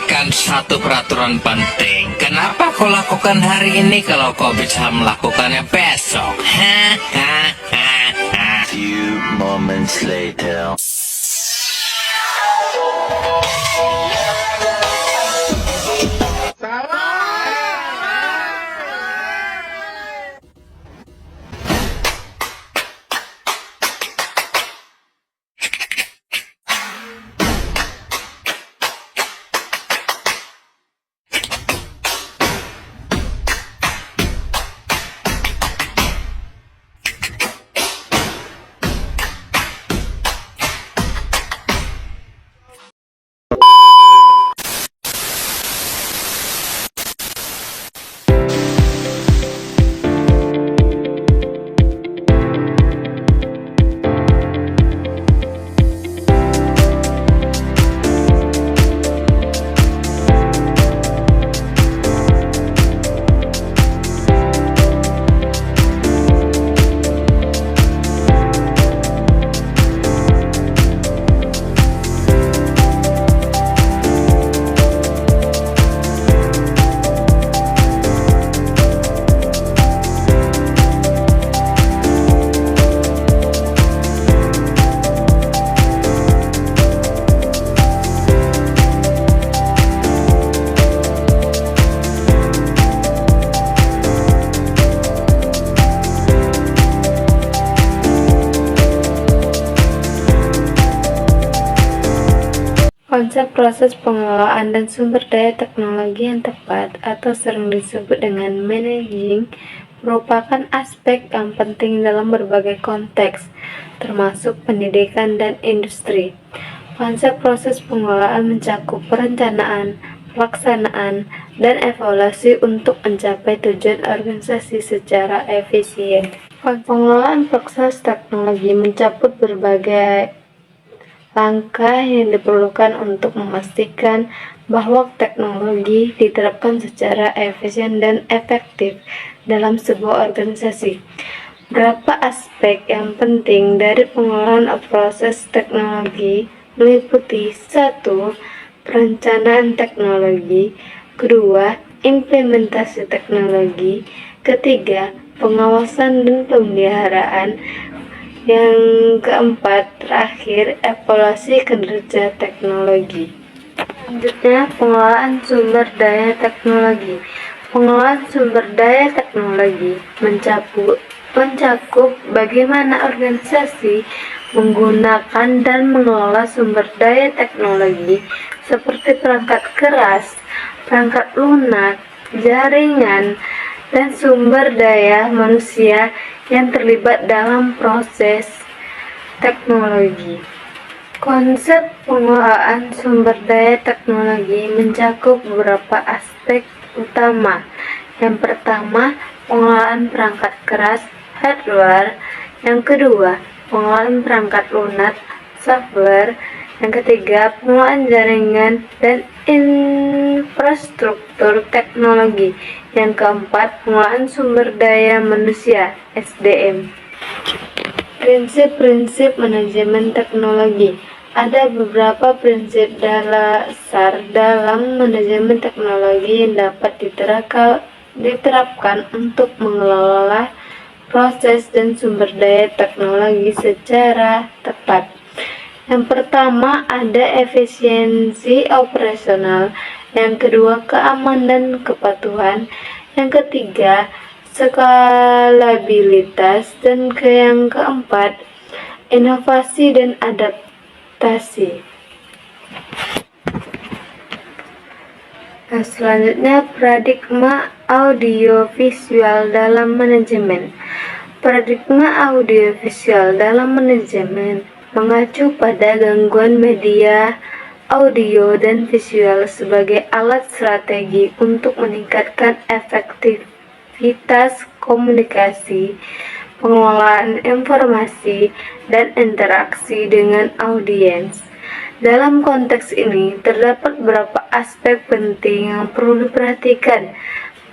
mengingatkan satu peraturan penting. Kenapa kau lakukan hari ini kalau kau bisa melakukannya besok? Few moments later. Konsep proses pengelolaan dan sumber daya teknologi yang tepat atau sering disebut dengan managing merupakan aspek yang penting dalam berbagai konteks, termasuk pendidikan dan industri. Konsep proses pengelolaan mencakup perencanaan, pelaksanaan, dan evaluasi untuk mencapai tujuan organisasi secara efisien. Pengelolaan proses teknologi mencakup berbagai langkah yang diperlukan untuk memastikan bahwa teknologi diterapkan secara efisien dan efektif dalam sebuah organisasi. Beberapa aspek yang penting dari pengelolaan proses teknologi meliputi 1. Perencanaan teknologi, 2. Implementasi teknologi, 3. Pengawasan dan pemeliharaan, yang keempat, terakhir, evaluasi kinerja teknologi. Selanjutnya, pengelolaan sumber daya teknologi. Pengelolaan sumber daya teknologi mencakup bagaimana organisasi menggunakan dan mengelola sumber daya teknologi seperti perangkat keras, perangkat lunak, jaringan, dan sumber daya manusia yang terlibat dalam proses teknologi. Konsep pengelolaan sumber daya teknologi mencakup beberapa aspek utama. Yang pertama, pengelolaan perangkat keras (hardware). Yang kedua, pengelolaan perangkat lunak (software). Yang ketiga, pengelolaan jaringan dan infrastruktur teknologi. Yang keempat, pengelolaan sumber daya manusia (SDM). Prinsip-prinsip manajemen teknologi. Ada beberapa prinsip dasar dalam manajemen teknologi yang dapat diterapkan untuk mengelola proses dan sumber daya teknologi secara tepat. Yang pertama, ada efisiensi operasional. Yang kedua, keamanan dan kepatuhan. Yang ketiga, skalabilitas. Dan yang keempat, inovasi dan adaptasi. Selanjutnya, paradigma audiovisual dalam manajemen. Paradigma audiovisual dalam manajemen mengacu pada gangguan media audio dan visual sebagai alat strategi untuk meningkatkan efektivitas komunikasi, pengelolaan informasi, dan interaksi dengan audiens. Dalam konteks ini, terdapat beberapa aspek penting yang perlu diperhatikan.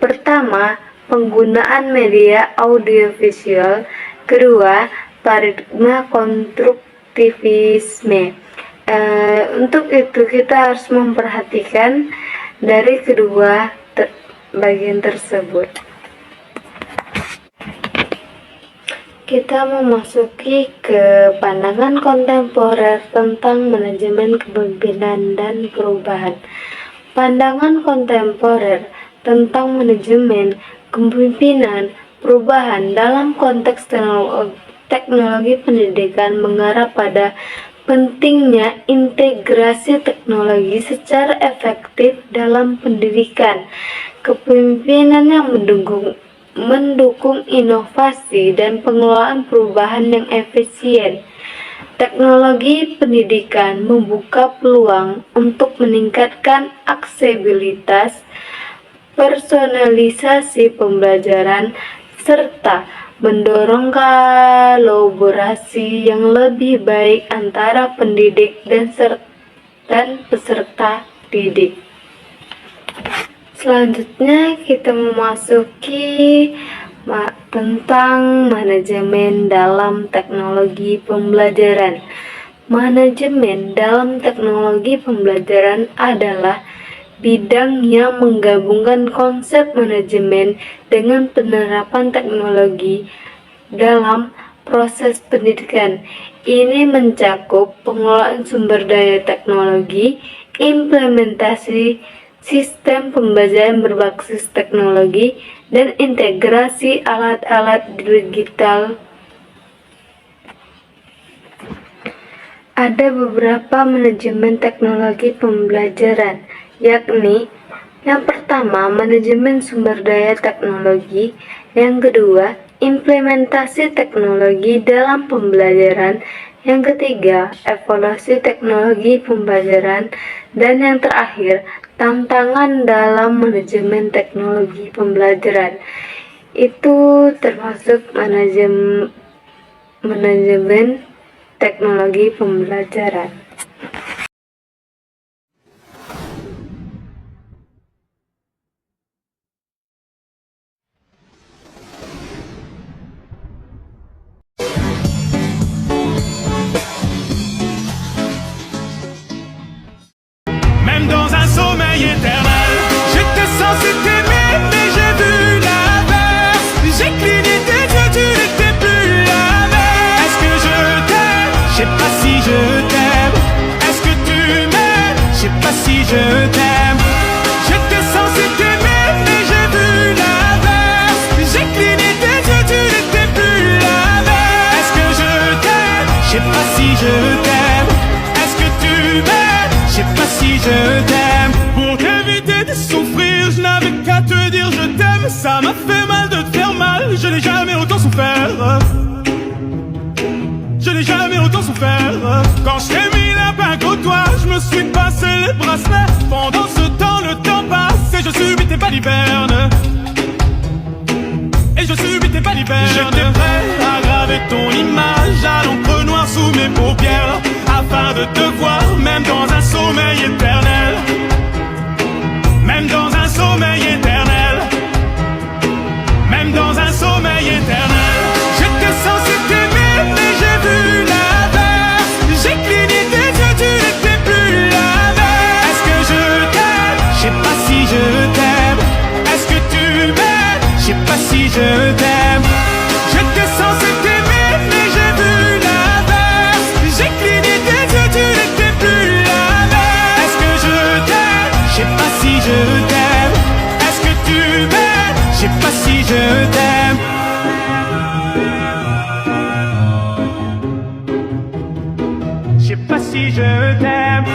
Pertama, penggunaan media audiovisual. Kedua, paradigma konstruktivisme. Untuk itu kita harus memperhatikan dari kedua bagian tersebut. Kita memasuki ke pandangan kontemporer tentang manajemen kepemimpinan dan perubahan. Pandangan kontemporer tentang manajemen kepemimpinan perubahan dalam konteks teknologi pendidikan mengarah pada pentingnya integrasi teknologi secara efektif dalam pendidikan, kepemimpinan yang mendukung inovasi dan pengelolaan perubahan yang efisien. Teknologi pendidikan membuka peluang untuk meningkatkan aksesibilitas, personalisasi pembelajaran, serta mendorong kolaborasi yang lebih baik antara pendidik dan peserta didik. Selanjutnya kita memasuki tentang manajemen dalam teknologi pembelajaran. Manajemen dalam teknologi pembelajaran adalah bidang yang menggabungkan konsep manajemen dengan penerapan teknologi dalam proses pendidikan. Ini mencakup pengelolaan sumber daya teknologi, implementasi sistem pembelajaran berbasis teknologi, dan integrasi alat-alat digital. Ada beberapa manajemen teknologi pembelajaran, yakni yang pertama, manajemen sumber daya teknologi, yang kedua, implementasi teknologi dalam pembelajaran, yang ketiga, evaluasi teknologi pembelajaran, dan yang terakhir, tantangan dalam manajemen teknologi pembelajaran. Itu termasuk manajemen teknologi pembelajaran. Même dans un sommeil éternel, j'étais censé t'aimer, mais j'ai vu l'inverse. J'ai cligné tes yeux, tu n'étais plus la même. Est-ce que je t'aime? Je sais pas si je t'aime. Est-ce que tu m'aimes? Je sais pas si je t'aime. J'étais censé t'aimer, mais j'ai vu l'inverse. J'ai cligné tes yeux, tu n'étais plus la même. Est-ce que je t'aime? Je sais pas si je t'aime. Est-ce que tu m'aimes? Je sais pas si je t'aime. Pour t'éviter de souffrir, je n'avais qu'à te dire je t'aime. Ça m'a fait mal de te faire mal, je n'ai jamais autant souffert. Je n'ai jamais autant souffert. Quand je t'ai mis la bague au doigt, je me suis passé les bracelets. Pendant ce temps, le temps passe et je subis tes balivernes. Et je subis tes balivernes. J'étais prêt à graver ton image à l'encre noire sous mes paupières, afin de te voir, même dans un sommeil éternel. Même dans un sommeil éternel. Même dans un sommeil éternel. J'étais censé t'aimer, mais j'ai vu l'inverse. J'ai cligné tes yeux, tu n'étais plus la même. Est-ce que je t'aime? Je sais pas si je t'aime. Est-ce que tu m'aimes? Je sais pas si je t'aime. J'étais censé t'aimer, mais j'ai vu l'inverse. J'ai cligné tes yeux, tu n'étais plus la même. Est-ce que je t'aime? Je sais pas si je t'aime. Est-ce que tu m'aimes? Je sais pas si je t'aime. Je sais pas si je t'aime.